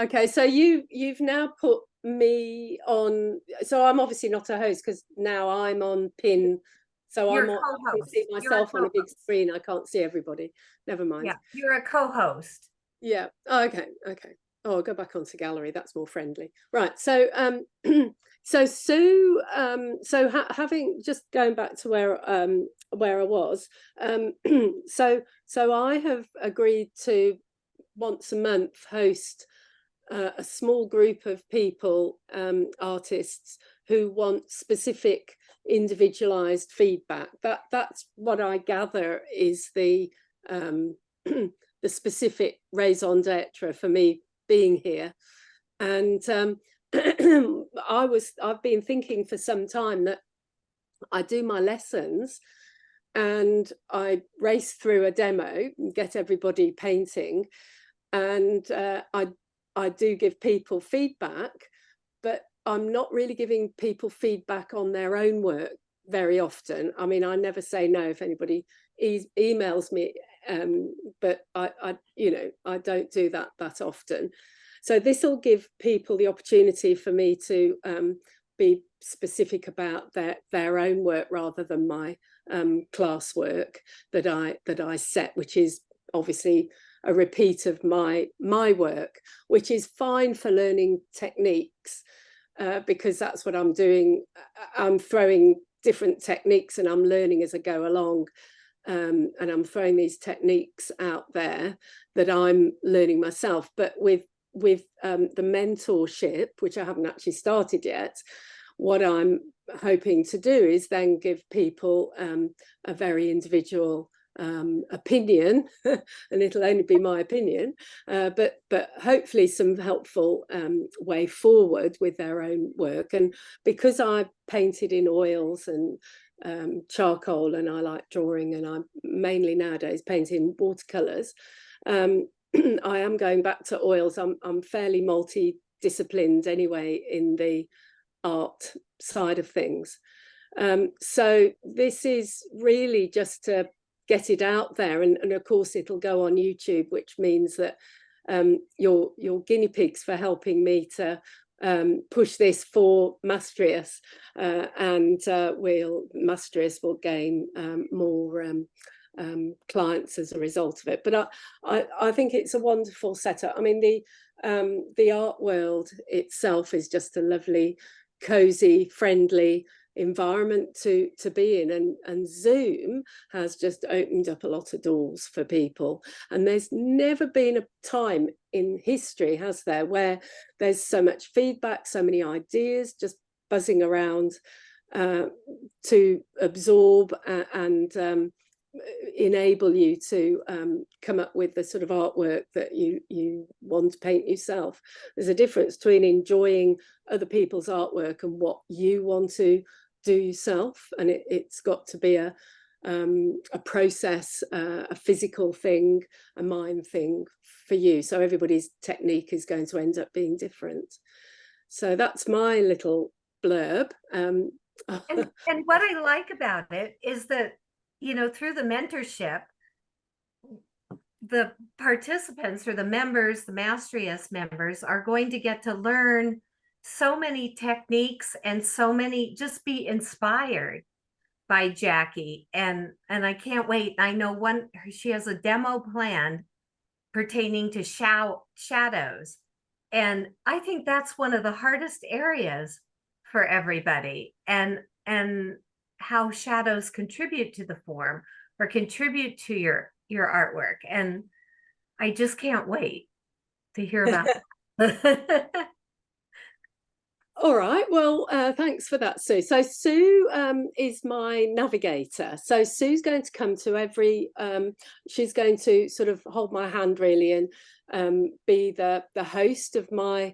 Okay, so you've now put me on. So I'm obviously not a host because now I'm on pin. So You're a I can see co-host. You're a myself on a big co-host. screen. I can't see everybody. Never mind. Yeah, you're a co-host. Yeah. Oh, okay. Okay. Oh, I'll go back onto gallery. That's more friendly. Right. So so Sue, having just going back to where I was, so I have agreed to once a month host a small group of people, artists who want specific individualized feedback. That's what I gather is the specific raison d'etre for me being here. And I've been thinking for some time that I do my lessons and I race through a demo and get everybody painting, and I do give people feedback, but I'm not really giving people feedback on their own work very often. I mean, I never say no if anybody emails me, but I don't do that often. So this will give people the opportunity for me to be specific about their own work rather than my class work that I set, which is obviously a repeat of my work, which is fine for learning techniques, because that's what I'm doing. I'm throwing different techniques and I'm learning as I go along. And I'm throwing these techniques out there that I'm learning myself. But with the mentorship, which I haven't actually started yet, what I'm hoping to do is then give people a very individual opinion, and it'll only be my opinion, but hopefully some helpful way forward with their own work. And because I painted in oils and charcoal, and I like drawing, and I'm mainly nowadays painting watercolors, I am going back to oils. I'm fairly multi-disciplined anyway in the art side of things. So this is really just to get it out there, and of course it'll go on YouTube, which means that your guinea pigs for helping me to push this for Mastrius, and Mastrius will gain more clients as a result of it. But I think it's a wonderful setup. I mean, the art world itself is just a lovely, cozy, friendly environment to be in, and Zoom has just opened up a lot of doors for people. And there's never been a time in history, has there, where there's so much feedback, so many ideas just buzzing around to absorb and enable you to come up with the sort of artwork that you want to paint yourself. There's a difference between enjoying other people's artwork and what you want to do yourself, and it's got to be a process, a physical thing, a mind thing for you. So everybody's technique is going to end up being different. So that's my little blurb. And what I like about it is that, through the mentorship, the participants or the members, the Mastrius members, are going to get to learn so many techniques and so many, just be inspired by Jacky. And I can't wait. I know she has a demo planned pertaining to shadows. And I think that's one of the hardest areas for everybody, and how shadows contribute to the form or contribute to your artwork. And I just can't wait to hear about that. All right, well, thanks for that, Sue. So Sue is my navigator. So Sue's going to come to every, she's going to sort of hold my hand really, and be the host of my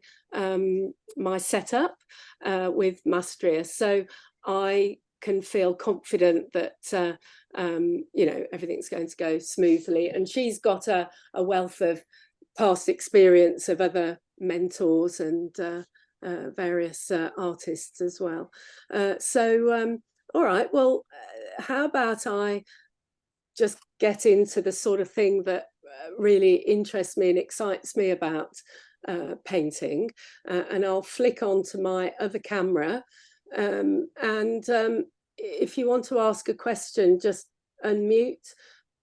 my setup with Mastrius. So I can feel confident that everything's going to go smoothly. And she's got a wealth of past experience of other mentors and various artists as well. All right, well, how about I just get into the sort of thing that really interests me and excites me about painting, and I'll flick onto my other camera, and if you want to ask a question, just unmute,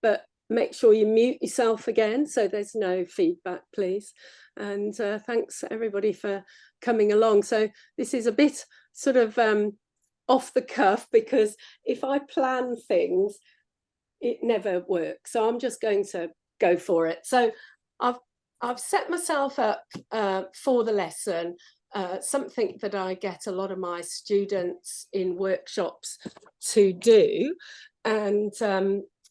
but make sure you mute yourself again so there's no feedback, please. And thanks everybody for coming along. So this is a bit sort of off the cuff, because if I plan things, it never works. So I'm just going to go for it. So I've set myself up for the lesson, something that I get a lot of my students in workshops to do. And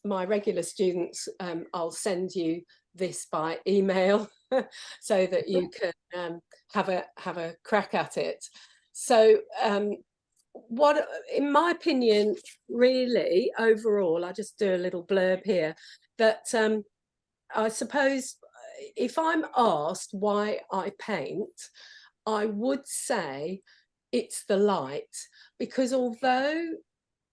my regular students, I'll send you this by email so that you can have a crack at it. So what, in my opinion, really overall, I just do a little blurb here, that I suppose if I'm asked why I paint, I would say it's the light, because although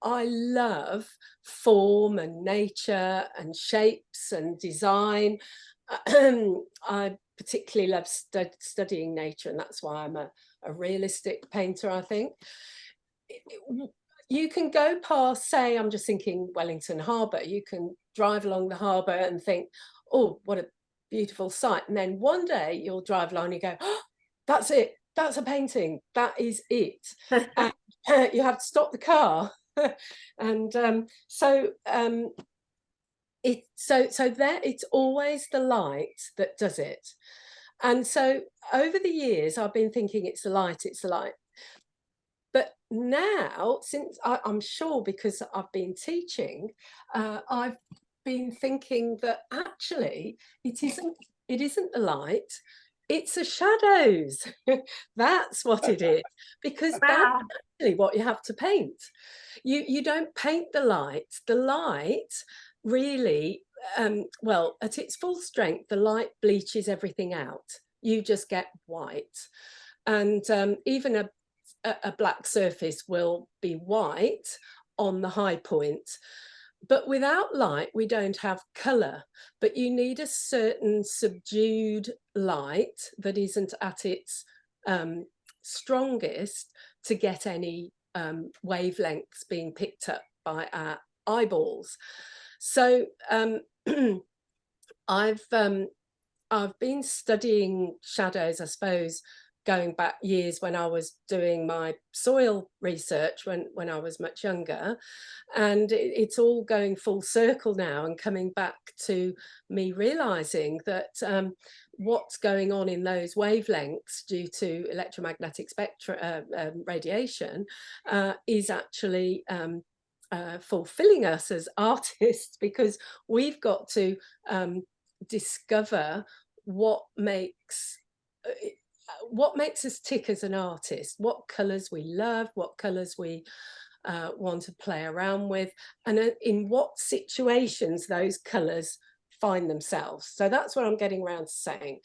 I love form and nature and shapes and design, I particularly love studying nature, and that's why I'm a realistic painter, I think. You can go past, say, I'm just thinking Wellington Harbour, you can drive along the harbour and think, oh, what a beautiful sight. And then one day you'll drive along and you go, oh, that's it, that's a painting, that is it. And you have to stop the car. And so there, it's always the light that does it. And so over the years, I've been thinking it's the light, it's the light. But now, since I'm sure because I've been teaching, I've been thinking that actually it isn't the light, it's the shadows. That's what it is, because that's actually what you have to paint. You don't paint the light. The light really, well, at its full strength, the light bleaches everything out. You just get white. And even a black surface will be white on the high point. But without light, we don't have colour. But you need a certain subdued light that isn't at its strongest to get any wavelengths being picked up by our eyeballs. So I've been studying shadows, I suppose, going back years when I was doing my soil research when I was much younger, and it's all going full circle now and coming back to me realizing that what's going on in those wavelengths due to electromagnetic spectra radiation is actually fulfilling us as artists, because we've got to discover what makes us tick as an artist, what colours we love, what colours we want to play around with, and in what situations those colours find themselves. So that's what I'm getting around to saying.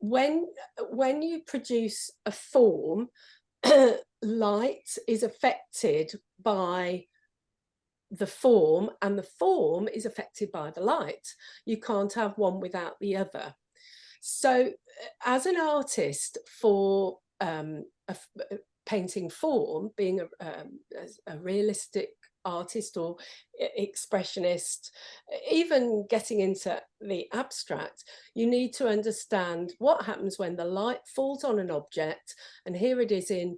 When you produce a form, light is affected by the form, and the form is affected by the light. You can't have one without the other. So as an artist, for a painting form, being a realistic artist or expressionist, even getting into the abstract, you need to understand what happens when the light falls on an object, and here it is in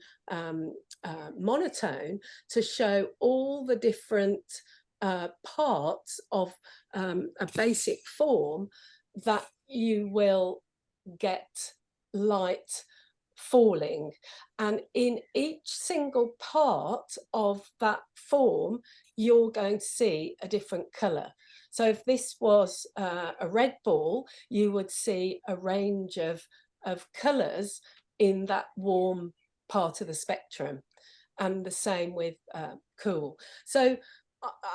monotone, to show all the different parts of a basic form that you will get light falling, and in each single part of that form you're going to see a different color. So if this was a red ball, you would see a range of colors in that warm part of the spectrum, and the same with cool. So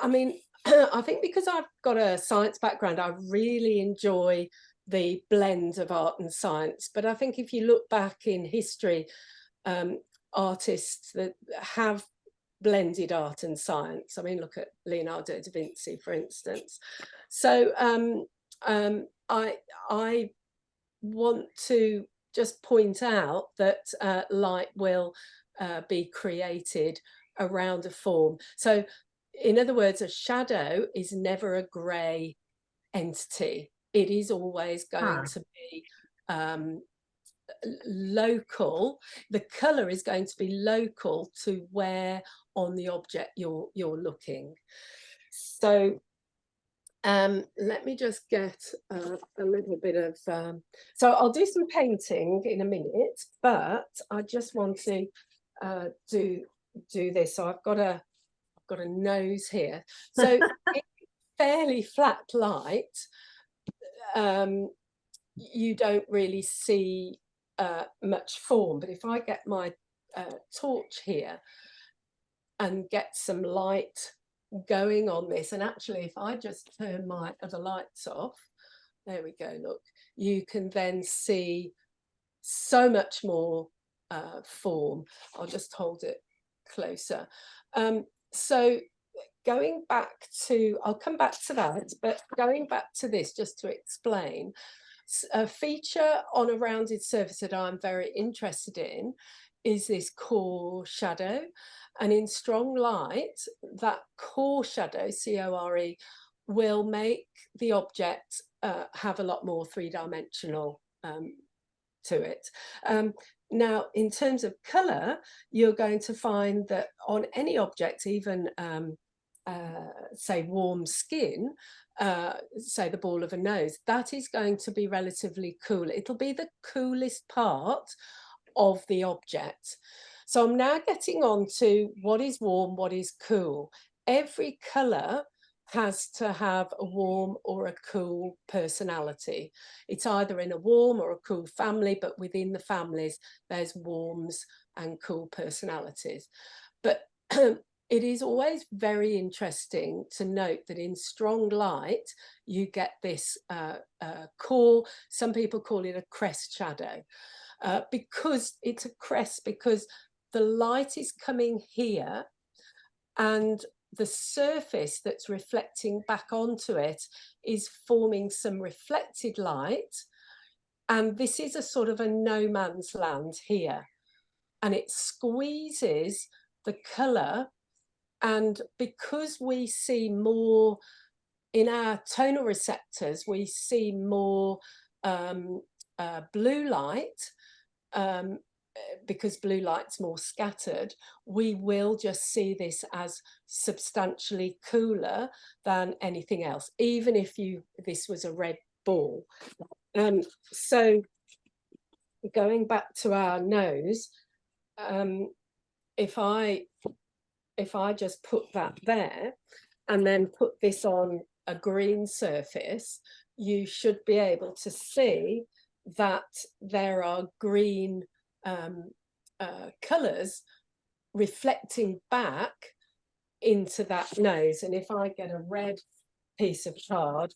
I mean, I think because I've got a science background, I really enjoy the blend of art and science. But I think if you look back in history, artists that have blended art and science, I mean, look at Leonardo da Vinci, for instance. So I want to just point out that light will be created around a form. So in other words, a shadow is never a grey entity. It is always going to be local. The colour is going to be local to where on the object you're looking. So let me just get a little bit of so I'll do some painting in a minute, but I just want to do this. So I've got a nose here, so it's fairly flat light. You don't really see much form, but if I get my torch here and get some light going on this, and actually if I just turn my other lights off, there we go, look, you can then see so much more form. I'll just hold it closer. So going back to, I'll come back to that, but going back to this just to explain, a feature on a rounded surface that I'm very interested in is this core shadow. And in strong light, that core shadow, C-O-R-E, will make the object have a lot more three-dimensional to it. Now, in terms of colour, you're going to find that on any object, even say warm skin, say the ball of a nose, that is going to be relatively cool. It'll be the coolest part of the object. So I'm now getting on to what is warm, what is cool. Every colour has to have a warm or a cool personality. It's either in a warm or a cool family, but within the families, there's warms and cool personalities. But it is always very interesting to note that in strong light, you get this core, some people call it a crest shadow, because it's a crest, because the light is coming here and the surface that's reflecting back onto it is forming some reflected light. And this is a sort of a no man's land here. And it squeezes the colour. And because we see more in our tonal receptors, we see more blue light, because blue light's more scattered, we will just see this as substantially cooler than anything else, even if this was a red ball. So going back to our nose, if I just put that there and then put this on a green surface, you should be able to see that there are green colours reflecting back into that nose. And if I get a red piece of card,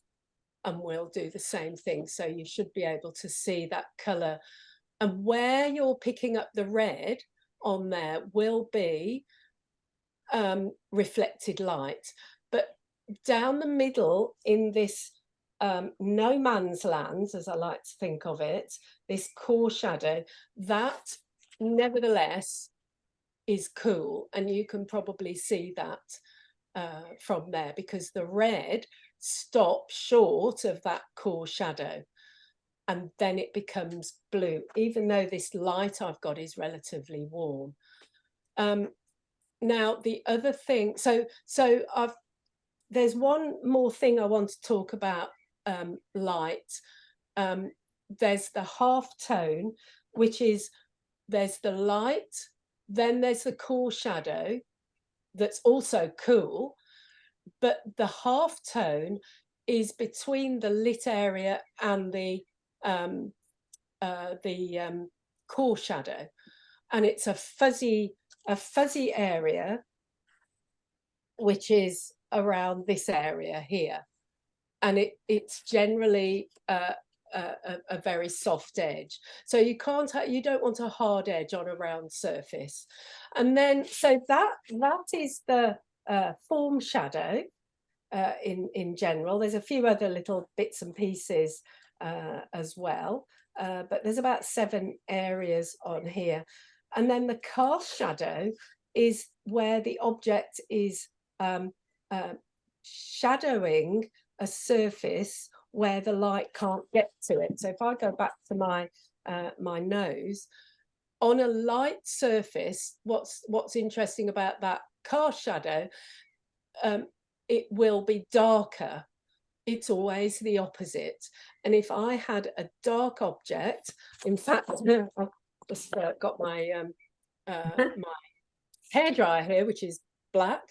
and we'll do the same thing, so you should be able to see that colour. And where you're picking up the red on there will be reflected light, but down the middle in this no man's land, as I like to think of it, this core shadow, that nevertheless is cool, and you can probably see that from there, because the red stops short of that core shadow and then it becomes blue, even though this light I've got is relatively warm. Now the other thing, so there's one more thing I want to talk about light. There's the half tone, which is, there's the light, then there's the core shadow that's also cool, but the half tone is between the lit area and the core shadow, and it's a fuzzy area which is around this area here, and it's generally a very soft edge, so you don't want a hard edge on a round surface. And then so that is the form shadow in general. There's a few other little bits and pieces as well, but there's about 7 areas on here. And then the cast shadow is where the object is shadowing a surface where the light can't get to it. So if I go back to my my nose, on a light surface, what's interesting about that cast shadow, it will be darker. It's always the opposite. And if I had a dark object, in fact, I've just got my my hairdryer here, which is black.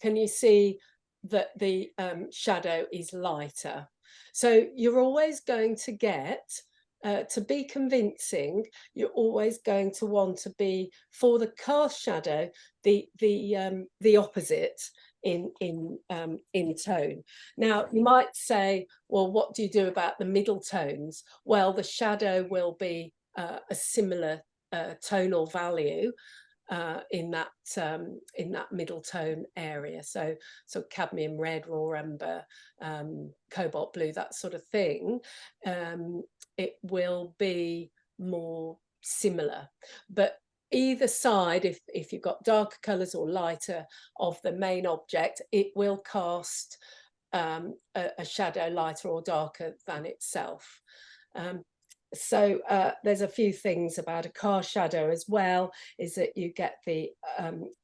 Can you see that the shadow is lighter? So you're always going to get, to be convincing, you're always going to want to be, for the cast shadow, the opposite in tone. Now you might say, well, what do you do about the middle tones? Well, the shadow will be a similar tonal value in that middle tone area, so cadmium red, raw amber, cobalt blue, that sort of thing. It will be more similar, but either side, if you've got darker colors or lighter of the main object, it will cast a shadow lighter or darker than itself. So there's a few things about a cast shadow as well, is that you get the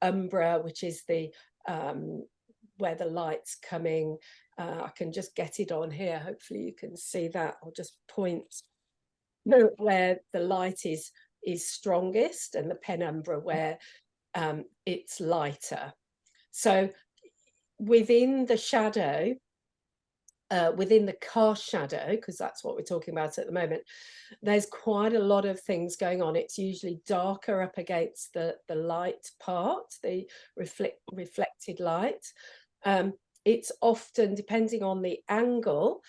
umbra, which is the where the light's coming. I can just get it on here, hopefully you can see that. I'll just point where the light is strongest, and the penumbra where it's lighter. So within the shadow, within the cast shadow, because that's what we're talking about at the moment, there's quite a lot of things going on. It's usually darker up against the light part, the reflected light. It's often, depending on the angle,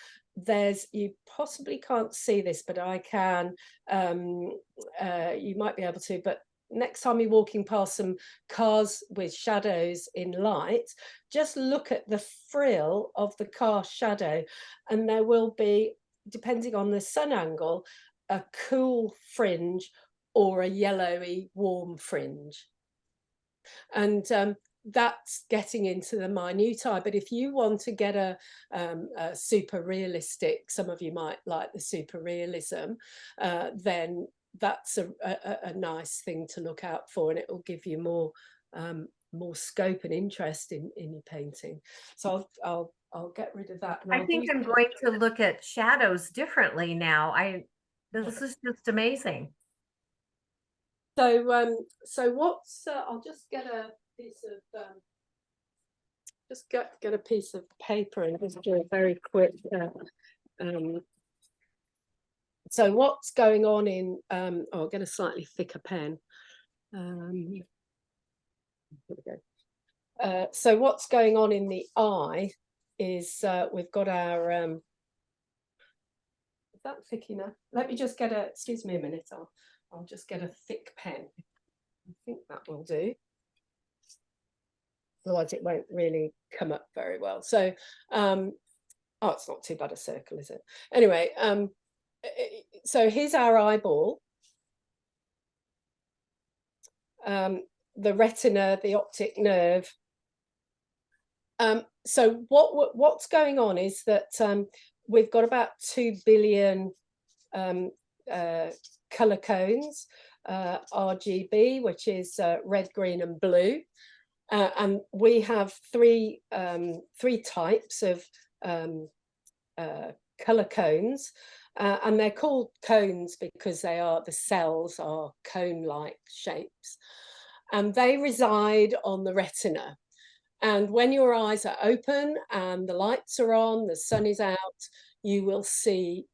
you possibly can't see this, but I can, you might be able to, but next time you're walking past some cars with shadows in light, just look at the frill of the cast shadow, and there will be, depending on the sun angle, a cool fringe or a yellowy warm fringe. And that's getting into the minutiae, but if you want to get a super realistic, some of you might like the super realism, then that's a nice thing to look out for, and it will give you more scope and interest in your painting. So I'll get rid of that. I think I'm going to look at shadows differently now. This is just amazing. So so what's I'll just get a piece of get a piece of paper and just do a very quick so what's going on in I'll get a slightly thicker pen. Here we go. So what's going on in the eye is we've got our is that thick enough? Let me just get a, excuse me a minute, I'll just get a thick pen. I think that will do. Otherwise it won't really come up very well. So oh, it's not too bad a circle, is it? Anyway, so here's our eyeball, the retina, the optic nerve. So what's going on is that we've got about 2 billion color cones, RGB, which is red, green, and blue, and we have three types of color cones, and they're called cones because the cells are cone-like shapes, and they reside on the retina. And when your eyes are open and the lights are on, the sun is out, you will see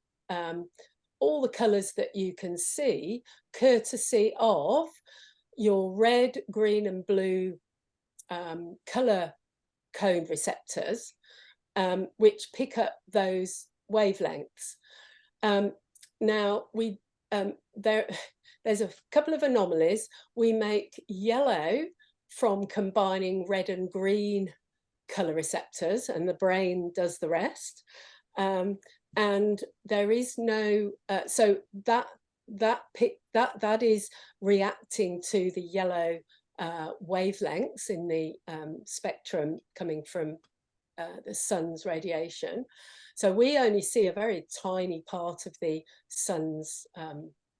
all the colors that you can see, courtesy of your red, green, and blue color cone receptors, which pick up those wavelengths. Now there's a couple of anomalies. We make yellow from combining red and green color receptors, and the brain does the rest. and there is no so that is reacting to the yellow wavelengths in the spectrum coming from the sun's radiation. So we only see a very tiny part of the sun's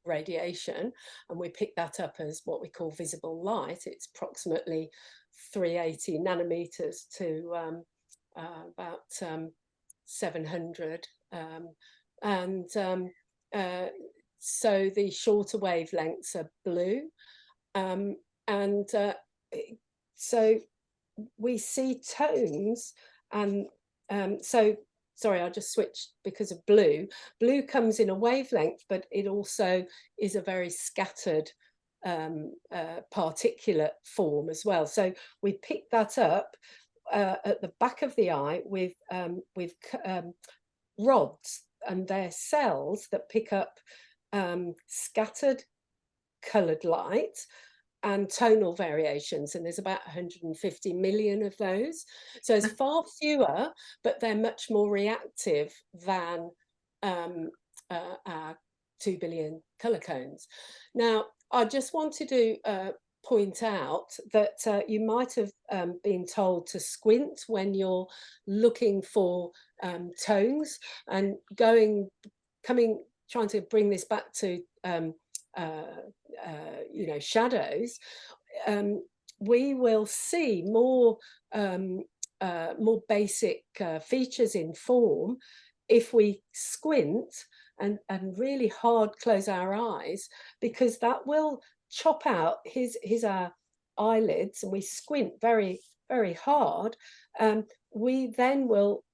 radiation, and we pick that up as what we call visible light. It's approximately 380 nanometers to about 700, so the shorter wavelengths are blue, and so we see tones, and so sorry, I just switched because of blue. Blue comes in a wavelength, but it also is a very scattered particulate form as well. So we pick that up at the back of the eye with rods, and they're cells that pick up scattered coloured light and tonal variations, and there's about 150 million of those. So it's far fewer, but they're much more reactive than our 2 billion colour cones. Now, I just wanted to point out that you might have been told to squint when you're looking for tones, and trying to bring this back to you know, shadows. We will see more basic features in form if we squint and really hard close our eyes, because that will chop out our eyelids, and we squint very, very hard. We then will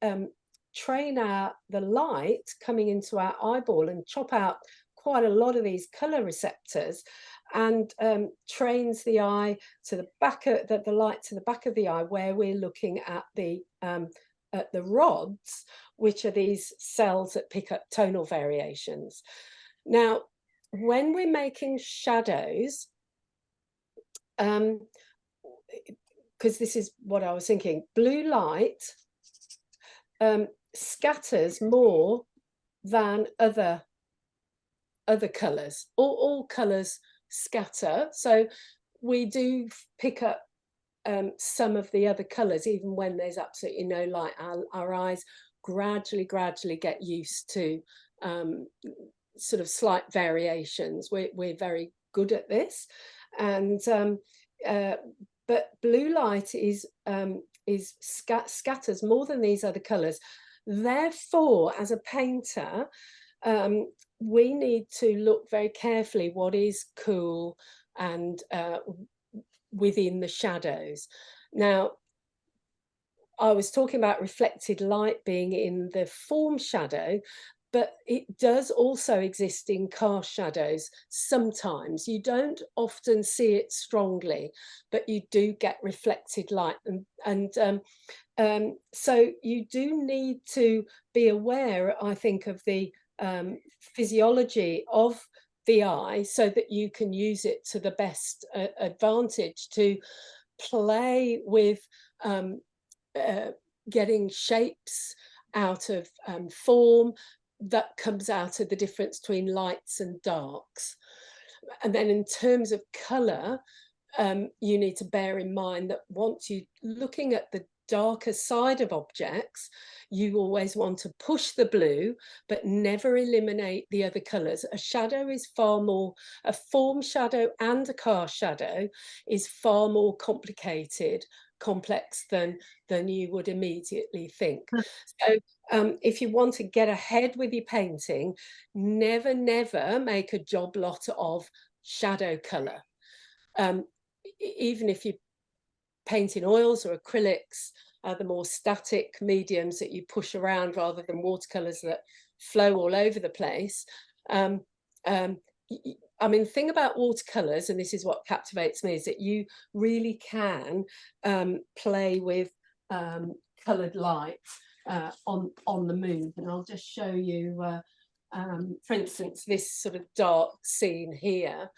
train the light coming into our eyeball and chop out quite a lot of these color receptors, and trains the eye to the back of the light to the back of the eye, where we're looking at the rods, which are these cells that pick up tonal variations. Now, when we're making shadows, because this is what I was thinking, blue light scatters more than other colors. All colors scatter, so we do pick up some of the other colors even when there's absolutely no light. Our eyes gradually get used to sort of slight variations. We're very good at this, and but blue light scatters more than these other colors. Therefore, as a painter, we need to look very carefully what is cool and within the shadows. Now, I was talking about reflected light being in the form shadow, but it does also exist in cast shadows sometimes. You don't often see it strongly, but you do get reflected light, and so you do need to be aware, I think, of the physiology of the eye, so that you can use it to the best advantage to play with getting shapes out of form that comes out of the difference between lights and darks. And then in terms of colour, you need to bear in mind that once you're looking at the darker side of objects, you always want to push the blue, but never eliminate the other colours. A shadow is far more, a form shadow and a cast shadow is far more complex than you would immediately think. So if you want to get ahead with your painting, never make a job lot of shadow colour. Even if you paint in oils or acrylics, the more static mediums that you push around rather than watercolors that flow all over the place. I mean, the thing about watercolors, and this is what captivates me, is that you really can play with colored light on the move. And I'll just show you, for instance, this sort of dark scene here.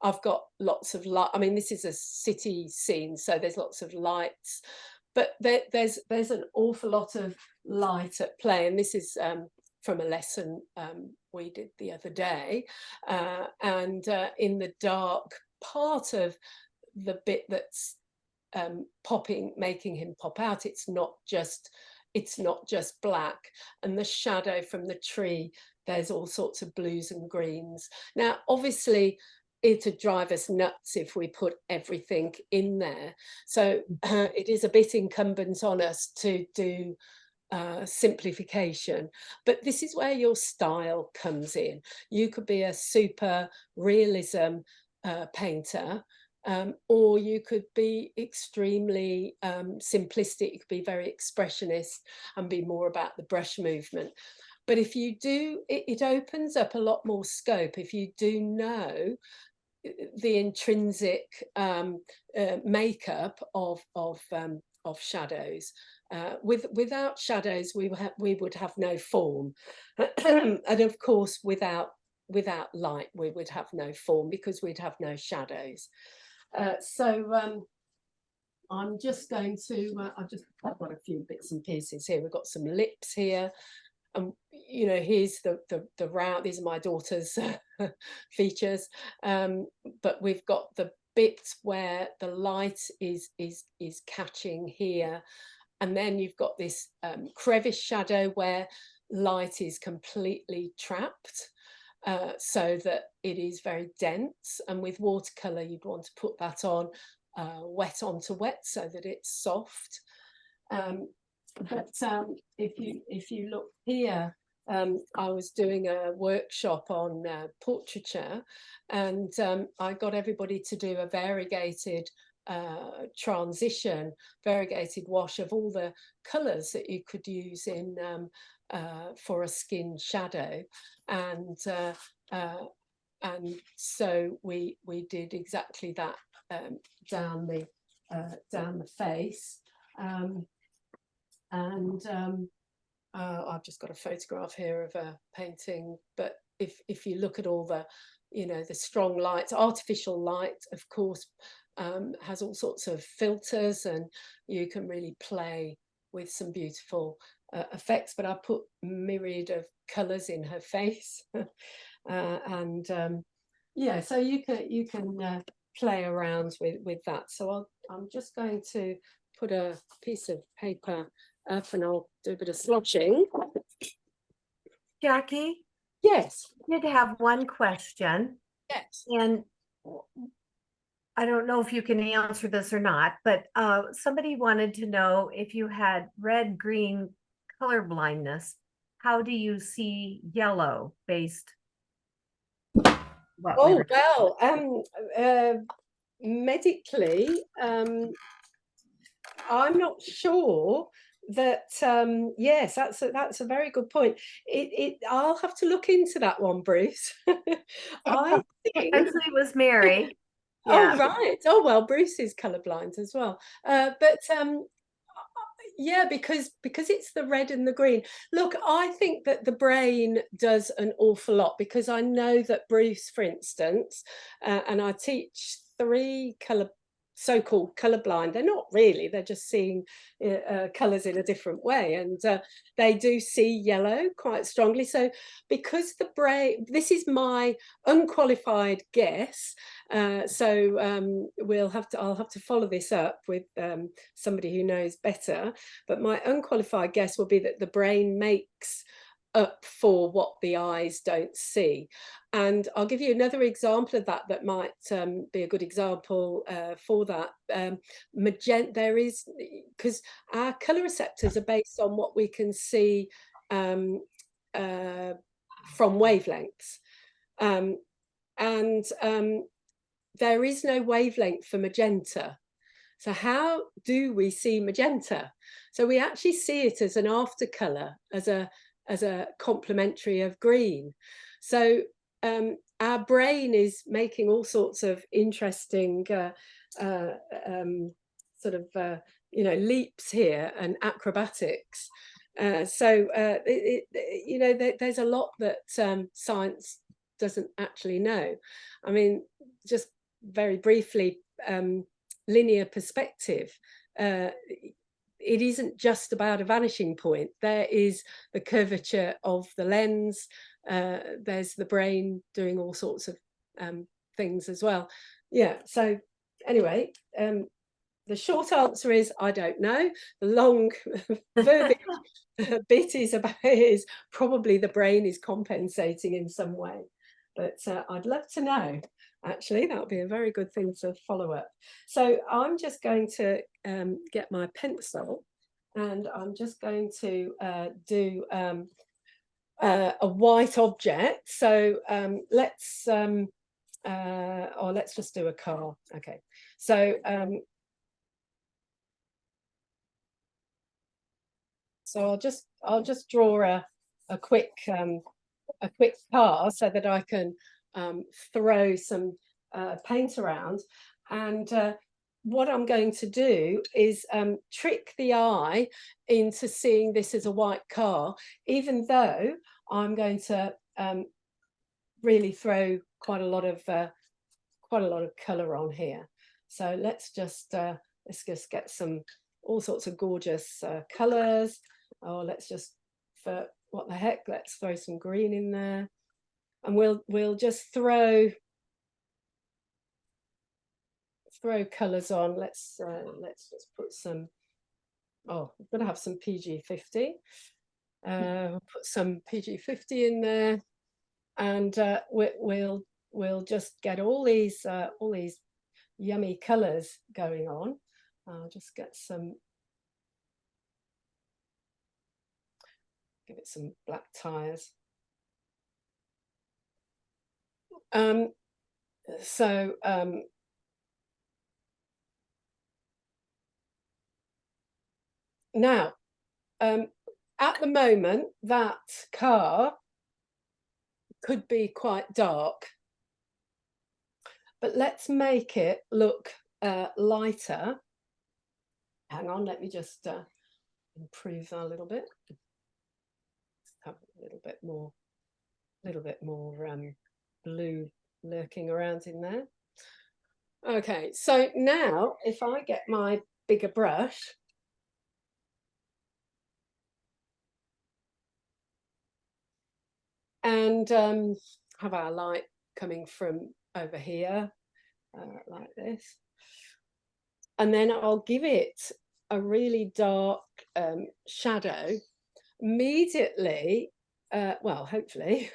I've got lots of light. I mean, this is a city scene, so there's lots of lights, but there's an awful lot of light at play. And this is from a lesson we did the other day. And in the dark part of the bit that's making him pop out, it's not just black. And the shadow from the tree, there's all sorts of blues and greens. Now, obviously, it'd drive us nuts if we put everything in there. So it is a bit incumbent on us to do simplification. But this is where your style comes in. You could be a super realism painter, or you could be extremely simplistic. You could be very expressionist and be more about the brush movement. But if you do, it opens up a lot more scope if you do know the intrinsic makeup of shadows. Without shadows, we would have no form, and of course, without light, we would have no form because we'd have no shadows. So I'm just going to. I've got a few bits and pieces here. We've got some lips here. You know, here's the round. These are my daughter's features, but we've got the bit where the light is catching here, and then you've got this crevice shadow where light is completely trapped, so that it is very dense. And with watercolor, you'd want to put that on wet onto wet so that it's soft. But if you look here, I was doing a workshop on portraiture, and I got everybody to do a variegated transition, variegated wash of all the colours that you could use in for a skin shadow, and so we did exactly that down the face. I've just got a photograph here of a painting, but if you look at all the, you know, the strong lights, artificial light, of course, has all sorts of filters, and you can really play with some beautiful effects. But I put myriad of colours in her face, and yeah, so you can play around with that. So I'm just going to put a piece of paper up and I'll do a bit of swatching. Jacky? Yes. I did have one question. Yes. And I don't know if you can answer this or not, but somebody wanted to know if you had red-green color blindness, how do you see yellow based? Medically, I'm not sure that yes, that's a very good point. I'll have to look into that one, Bruce. I think Actually it was Mary. Yeah. Oh right. Oh well, Bruce is colorblind as well. But yeah, because it's the red and the green. Look, I think that the brain does an awful lot, because I know that Bruce, for instance, and I teach 3 so-called colorblind. They're not really, they're just seeing colors in a different way, and they do see yellow quite strongly. So because the brain, this is my unqualified guess, so I'll have to follow this up with somebody who knows better, but my unqualified guess will be that the brain makes up for what the eyes don't see. And I'll give you another example of that might be a good example for that. Magenta, there is, because our color receptors are based on what we can see from wavelengths, and there is no wavelength for magenta. So how do we see magenta? So we actually see it as an after color, as a complementary of green. So our brain is making all sorts of interesting sort of leaps here and acrobatics. So you know, there's a lot that science doesn't actually know. I mean, just very briefly, linear perspective. it isn't just about a vanishing point. There is the curvature of the lens. There's the brain doing all sorts of things as well. Yeah. So anyway, the short answer is I don't know. The long verbiage bit is probably the brain is compensating in some way. But I'd love to know. Actually, that would be a very good thing to follow up. So I'm just going to get my pencil, and I'm just going to do a white object. So let's just do a car. Okay. So so I'll just draw a quick car so that I can throw some paint around. And what I'm going to do is trick the eye into seeing this as a white car, even though I'm going to really throw quite a lot of colour on here. So let's just get some all sorts of gorgeous colours. Oh, let's just, for what the heck, let's throw some green in there, and we'll just throw colours on. Let's just put some. Oh, I'm gonna have some PG50. Put some PG50 in there, and we'll just get all these yummy colours going on. I'll just get some. Give it some black tires. Now, at the moment, that car could be quite dark, but let's make it look lighter. Hang on, let me just improve that a little bit. Have a little bit more blue lurking around in there. Okay, so now if I get my bigger brush, and have our light coming from over here, like this, and then I'll give it a really dark shadow immediately. Well, hopefully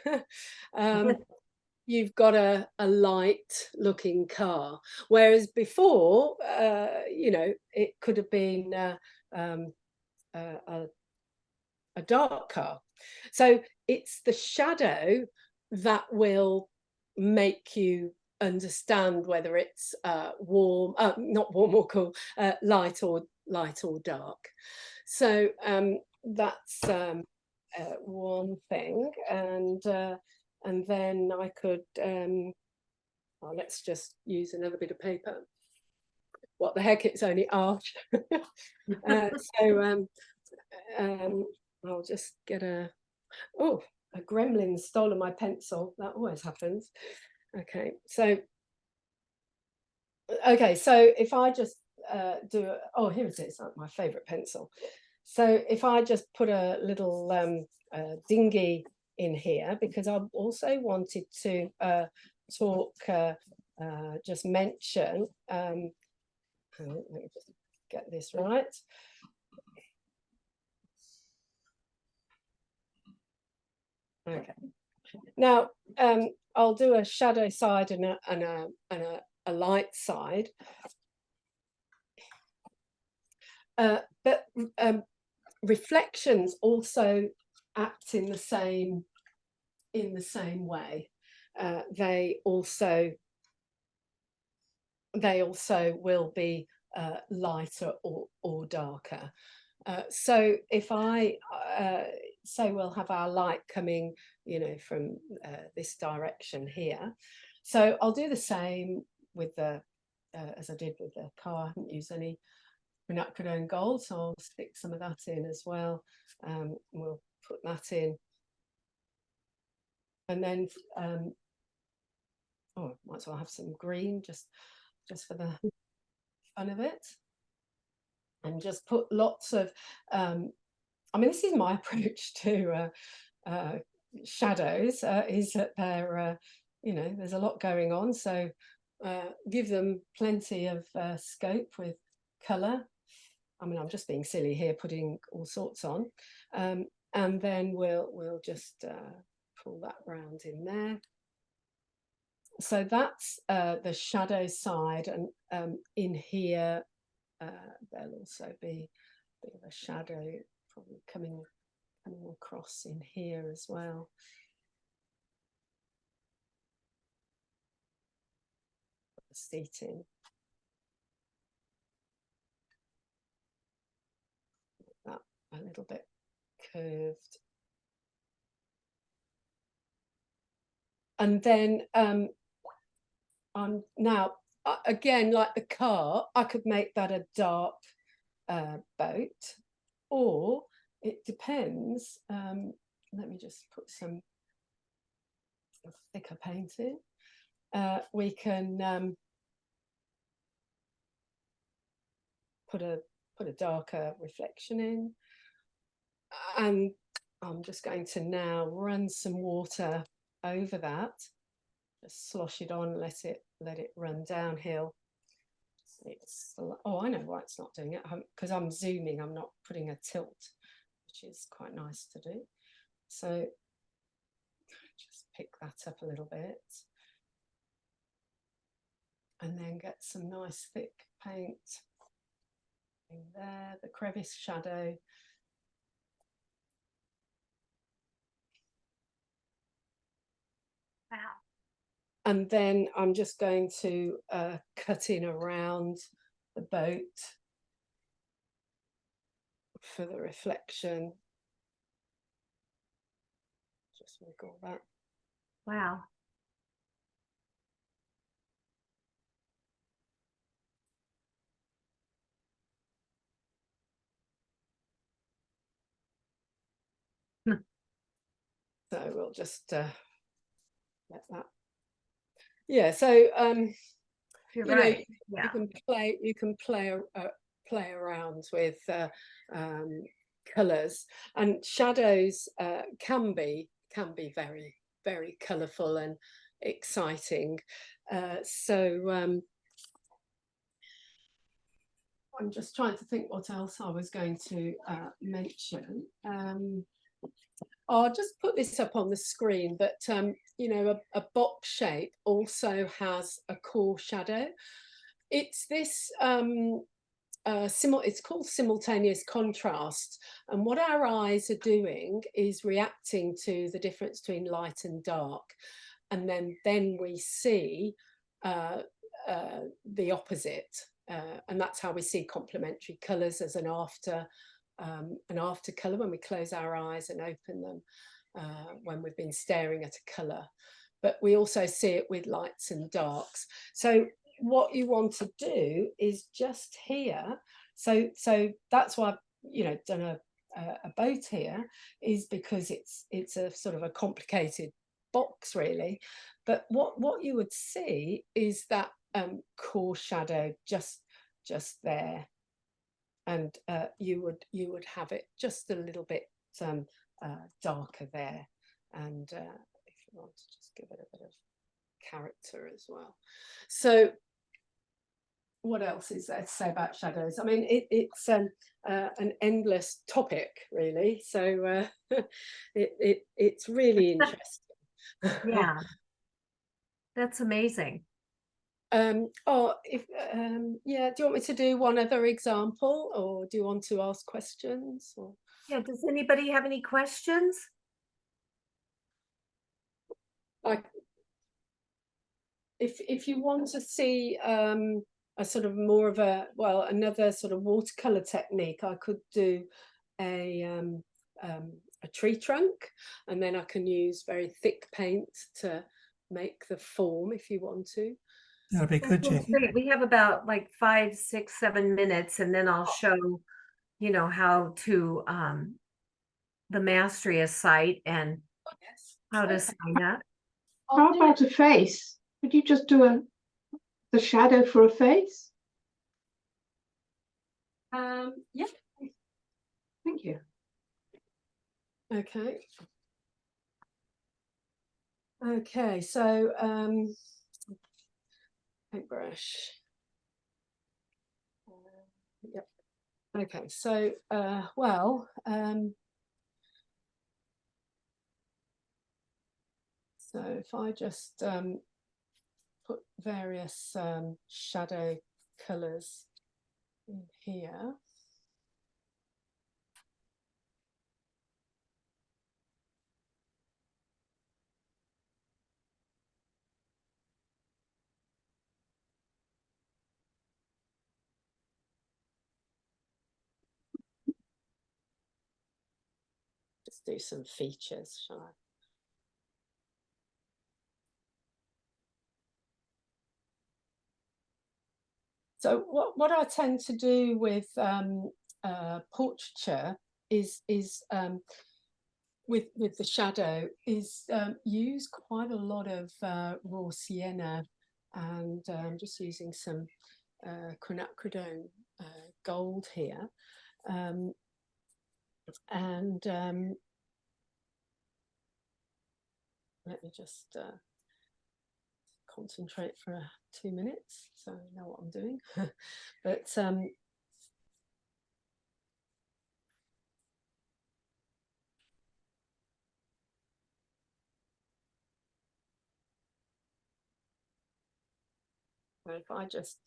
you've got a light looking car, whereas before you know, it could have been a dark car. So it's the shadow that will make you understand whether it's warm, not warm or cool, light or dark. So that's one thing, and then I could well, let's just use another bit of paper. What the heck, it's only art. I'll just get a gremlin stolen my pencil. That always happens. Okay, so if I just do here it is, like my favorite pencil. So if I just put a little dinghy in here, because I also wanted to just mention, let me just get this right. Okay. Now I'll do a shadow side and a light side. But reflections also act in the same way. They also will be lighter or darker. So if I say we'll have our light coming, you know, from this direction here, so I'll do the same with the as I did with the car. I haven't used any quinacridone gold, so I'll stick some of that in as well. We'll put that in, and then might as well have some green just for the fun of it. and just put lots of, I mean, this is my approach to shadows, is that they're, you know, there's a lot going on. So give them plenty of scope with colour. I mean, I'm just being silly here, putting all sorts on. And then we'll just pull that round in there. So that's the shadow side, and in here there'll also be a bit of a shadow probably coming across in here as well. Put the seat in. That a little bit curved. And then I'm now, again, like the car, I could make that a dark boat, or it depends. Let me just put some thicker paint in. We can put a darker reflection in, and I'm just going to now run some water over that. Just slosh it on, let it run downhill. It's, oh, I know why it's not doing it, because I'm zooming, I'm not putting a tilt, which is quite nice to do. So just pick that up a little bit, and then get some nice thick paint in there, the crevice shadow. Wow. And then I'm just going to cut in around the boat for the reflection. Just wiggle that. Wow. So we'll just let that. Yeah, so You're you right. know, Yeah. you can play around with colours, and shadows can be very, very colourful and exciting. So I'm just trying to think what else I was going to mention. I'll just put this up on the screen, but you know, a box shape also has a core shadow. It's this it's called simultaneous contrast, and what our eyes are doing is reacting to the difference between light and dark, and then we see the opposite, and that's how we see complementary colours as an after colour when we close our eyes and open them, when we've been staring at a colour. But we also see it with lights and darks. So what you want to do is just here, so that's why I've, you know, done a boat here, is because it's a sort of a complicated box really. But what you would see is that core shadow just there, and you would have it just a little bit darker there, and if you want to just give it a bit of character as well. So what else is there to say about shadows? I mean, it's an endless topic really, so it's really interesting. Yeah. That's amazing. Oh, if yeah, do you want me to do one other example, or do you want to ask questions? Or Yeah, does anybody have any questions? like, if you want to see a sort of more of a, well, another sort of watercolor technique, I could do a tree trunk, and then I can use very thick paint to make the form if you want to. That'll be good, Jacky. Great. We have about like 5, 6, 7 minutes, and then I'll show, you know, how to the Mastrius site and how to sign up. How about a face? Could you just do the shadow for a face? Yeah. Thank you. Okay. Okay, so paintbrush. Yep. Okay, so well, so if I just put various shadow colours in here. Just do some features, shall I? So what I tend to do with portraiture is with the shadow is use quite a lot of raw sienna, and I'm just using some quinacridone gold here, and let me just concentrate for 2 minutes so I know what I'm doing. But if I just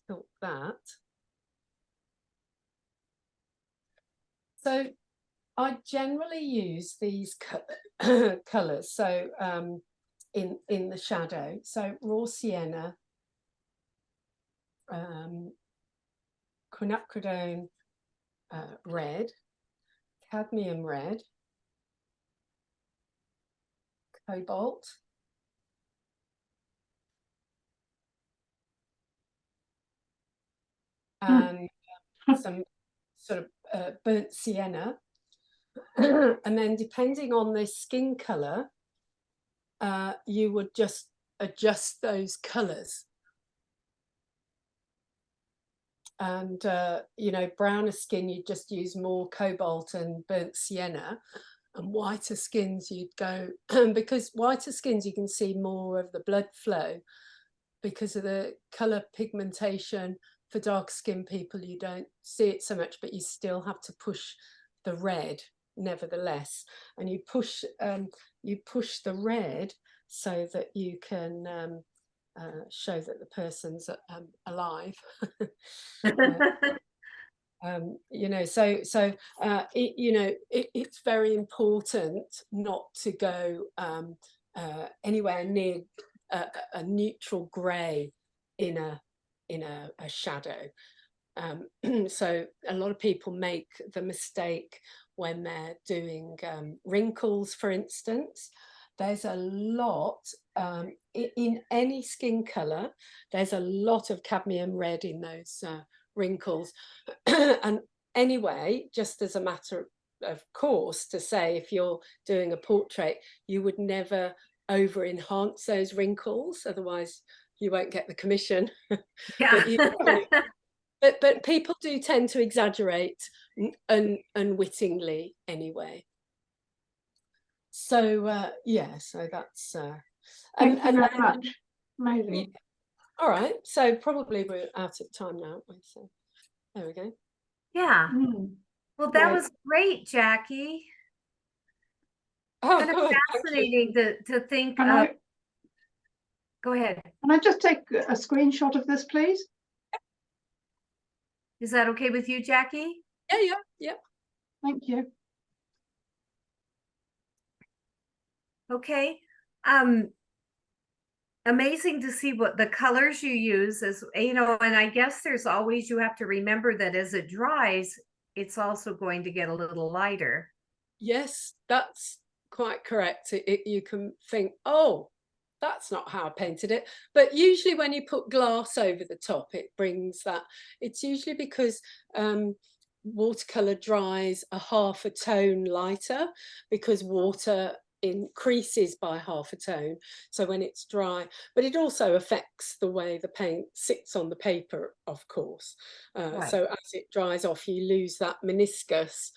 tilt that. So I generally use these colours. So in the shadow, so raw sienna, quinacridone red, cadmium red, cobalt, and some sort of burnt sienna. And then depending on the skin colour, you would just adjust those colours. And you know, browner skin, you'd just use more cobalt and burnt sienna, and whiter skins you'd go because whiter skins you can see more of the blood flow because of the colour pigmentation. For dark skin people you don't see it so much, but you still have to push the red nevertheless, and you push the red so that you can show that the person's alive. You know, you know, it's very important not to go anywhere near a neutral grey in a shadow. So a lot of people make the mistake when they're doing wrinkles, for instance. There's a lot in any skin colour. There's a lot of cadmium red in those wrinkles. And anyway, just as a matter of course, to say if you're doing a portrait, you would never over enhance those wrinkles, otherwise you won't get the commission. Yeah. But people do tend to exaggerate unwittingly anyway. So yeah, so that's thank you very much. Amazing. Yeah. All right, so probably we're out of time now, aren't we? So there we go. Yeah. Well, that was great, Jacky. Kind of fascinating to think of. Go ahead. Can I just take a screenshot of this, please? Is that okay with you, Jacky? Yeah. Thank you. Okay. Amazing to see what the colors you use, as you know, and I guess there's always, you have to remember that as it dries, it's also going to get a little lighter. Yes, that's quite correct. You can think, oh, that's not how I painted it. But usually when you put glass over the top, it brings that. It's usually because watercolor dries a half a tone lighter, because water increases by half a tone, so when it's dry, but it also affects the way the paint sits on the paper, of course. Right. So as it dries off, you lose that meniscus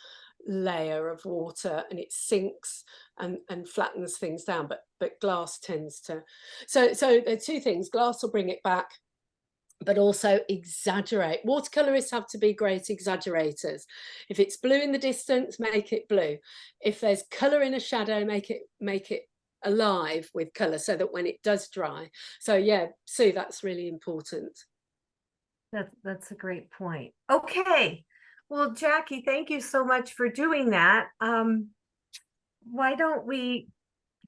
layer of water, and it sinks and flattens things down, but glass tends to, so there are two things. Glass will bring it back, but also exaggerate. Watercolorists have to be great exaggerators. If it's blue in the distance, make it blue. If there's color in a shadow, make it alive with color, so that when it does dry. So yeah, Sue, that's really important. That's a great point. Okay. Well, Jacky, thank you so much for doing that. Why don't we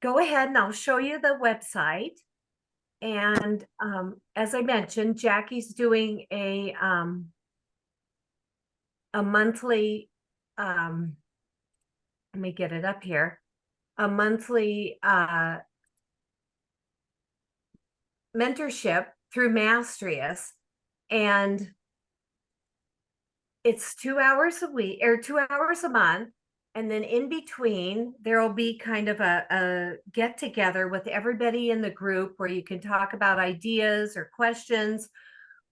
go ahead and I'll show you the website. And as I mentioned, Jacky's doing a monthly, let me get it up here, a monthly mentorship through Mastrius, and it's 2 hours a week or 2 hours a month. And then in between, there will be kind of a get together with everybody in the group where you can talk about ideas or questions,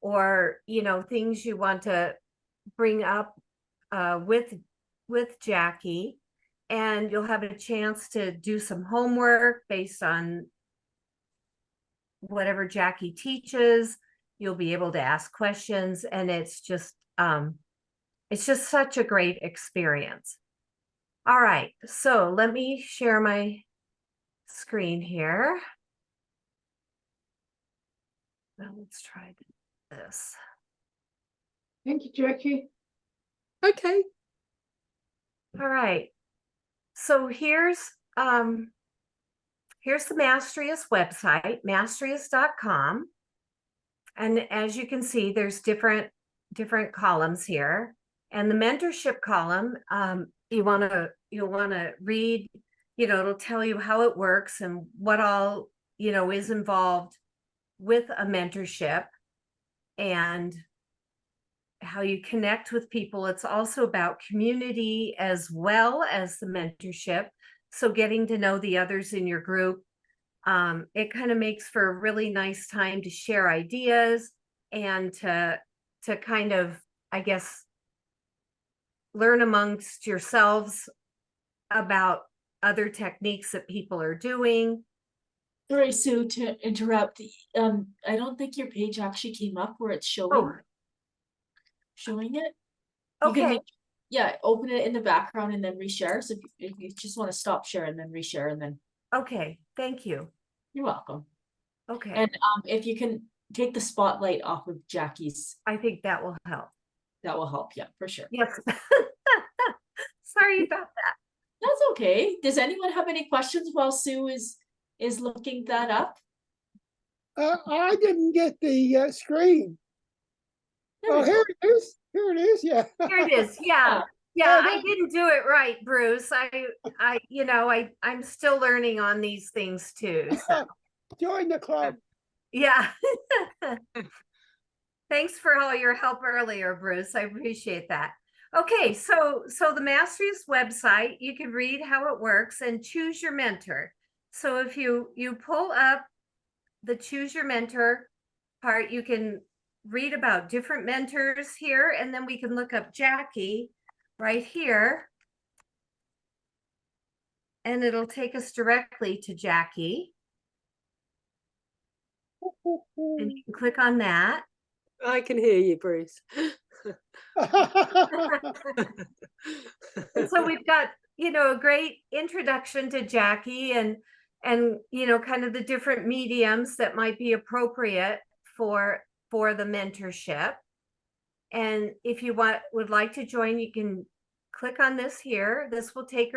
or, you know, things you want to bring up with Jacky. And you'll have a chance to do some homework based on whatever Jacky teaches. You'll be able to ask questions, and it's just such a great experience. All right, so let me share my screen here. Now let's try this. Thank you, Jacky. Okay. All right, so here's the Mastrius website, mastrius.com. And as you can see, there's different columns here. And the mentorship column, you'll want to read, you know, it'll tell you how it works and what all, you know, is involved with a mentorship and how you connect with people. It's also about community as well as the mentorship. So getting to know the others in your group. It kind of makes for a really nice time to share ideas and to kind of, I guess, learn amongst yourselves about other techniques that people are doing. Sorry, Sue, to interrupt. I don't think your page actually came up where it's showing it. Okay. Open it in the background and then reshare. So if you just want to stop share and then reshare, and then Okay, thank you. you're welcome. Okay. And if you can take the spotlight off of Jacky's, I think that will help. that will help. Yeah, for sure. Yes. Sorry about that. That's okay. Does anyone have any questions while Sue is looking that up? I didn't get the screen. There Oh, we go. here it is. Here it is. Yeah. Here it is. Yeah. Yeah, I didn't do it right, Bruce. I'm still learning on these things too. So. Join the club. Yeah. Thanks for all your help earlier, Bruce. I appreciate that. Okay, so the Mastrius website, you can read how it works and choose your mentor. So if you pull up the choose your mentor part, you can read about different mentors here, and then we can look up Jacky right here. And it'll take us directly to Jacky. And you can click on that. I can hear you, Bruce. And so we've got, you know, a great introduction to Jacky and you know, kind of the different mediums that might be appropriate for the mentorship. And if you would like to join, you can click on this here. This will take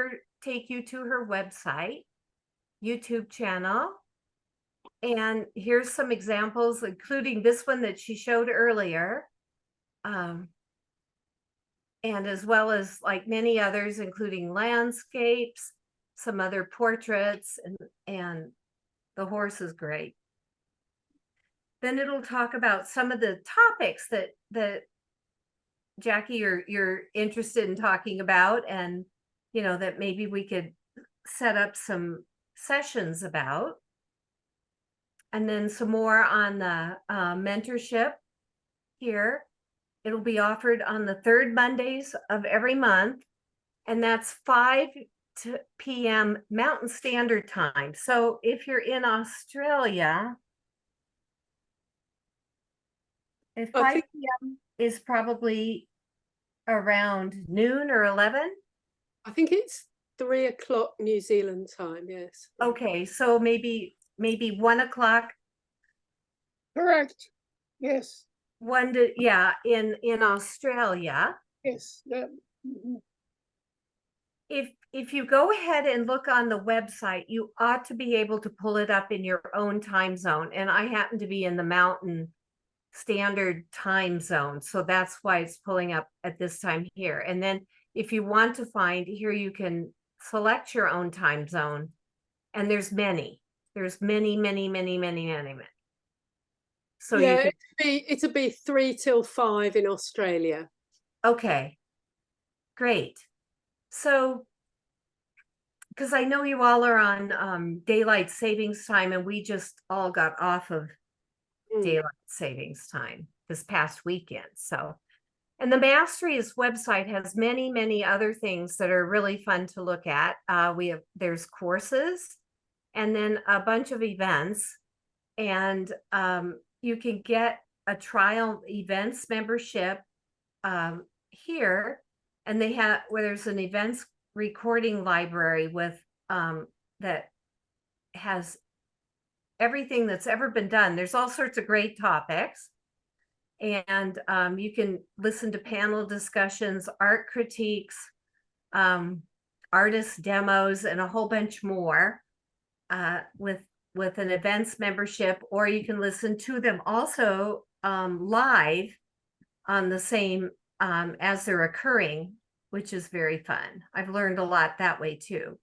you to her website, YouTube channel. And here's some examples, including this one that she showed earlier. And as well as like many others, including landscapes, some other portraits, and the horse is great. Then it'll talk about some of the topics that Jacky, you're interested in talking about, and you know, that maybe we could set up some sessions about. And then some more on the mentorship here. It'll be offered on the third Mondays of every month. And that's 5 p.m. Mountain Standard Time. So if you're in Australia, if I 5 think- p.m. is probably around noon or 11. I think it's 3 o'clock New Zealand time. Yes. Okay, so maybe 1 o'clock, Correct. Yes, in Australia. yes. Mhm. If you go ahead and look on the website, you ought to be able to pull it up in your own time zone. And I happen to be in the Mountain Standard Time Zone, so that's why it's pulling up at this time here. And then if you want to find here, you can select your own time zone, and there's many. There's many. So yeah, you can, it'll be 3 till 5 in Australia. okay, great. So, because I know you all are on daylight savings time, and we just all got off of Mm. daylight savings time this past weekend. So, and the Mastrius website has many other things that are really fun to look at. There's courses, and then a bunch of events, and you can get a trial events membership here, and they have where there's an events recording library with that has everything that's ever been done. There's all sorts of great topics, and you can listen to panel discussions, art critiques, artist demos, and a whole bunch more with an events membership, or you can listen to them also live on the same as they're occurring, which is very fun. I've learned a lot that way too.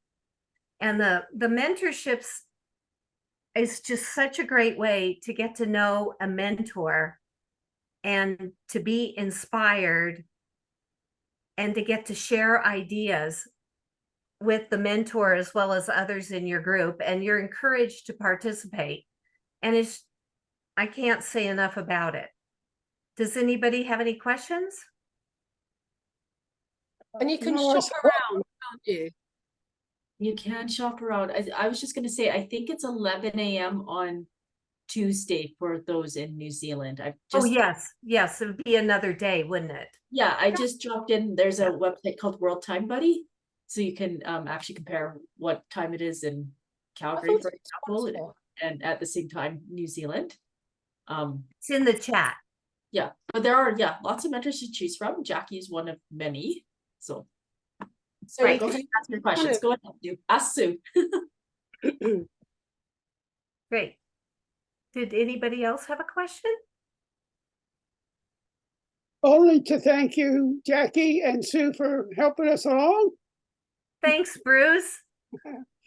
And the mentorships is just such a great way to get to know a mentor and to be inspired and to get to share ideas with the mentor as well as others in your group, and you're encouraged to participate. And I can't say enough about it. Does anybody have any questions? And you can No, I shop support- around, can't you? You can shop around. I was just gonna say, I think it's 11 a.m. on Tuesday for those in New Zealand. I've Oh, just, yes, it would be another day, wouldn't it? yeah, I just dropped in, there's a website called World Time Buddy. So you can actually compare what time it is in Calgary, thought for it example, was and at the same time, New Zealand. It's in the chat. Yeah, but there are, lots of mentors to choose from. Jacky is one of many. So, So right, you go can- ahead and ask your questions. Go ahead, Sue. Ask Sue. Great. Did anybody else have a question? Only to thank you, Jacky and Sue, for helping us along. Thanks, Bruce.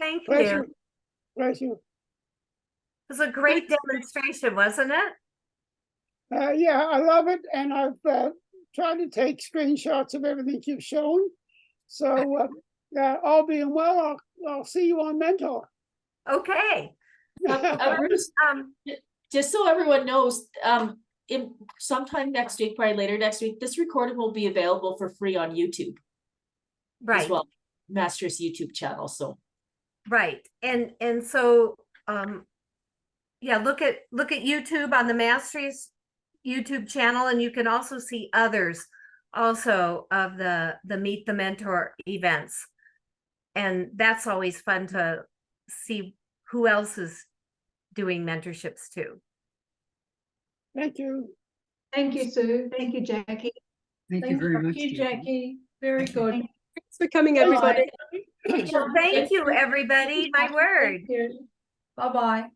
Thank you. Pleasure. Pleasure. It was a great demonstration, wasn't it? Yeah, I love it, and I've tried to take screenshots of everything you've shown. So, all being well, I'll see you on Mentor. Okay. Bruce, just so everyone knows, in sometime next week, probably later next week, this recording will be available for free on YouTube as Right, well. Mastrius YouTube channel. So right. And so yeah, look at YouTube on the Mastrius YouTube channel, and you can also see others also of the Meet the Mentor events. And that's always fun to see who else is doing mentorships too. Thank you. Thank you, Sue. Thank you, Jacky. Thank you very much. Thank you, Jacky. Jacky. Very good. Thanks for coming, everybody. Well, thank you, everybody. My word. Bye-bye.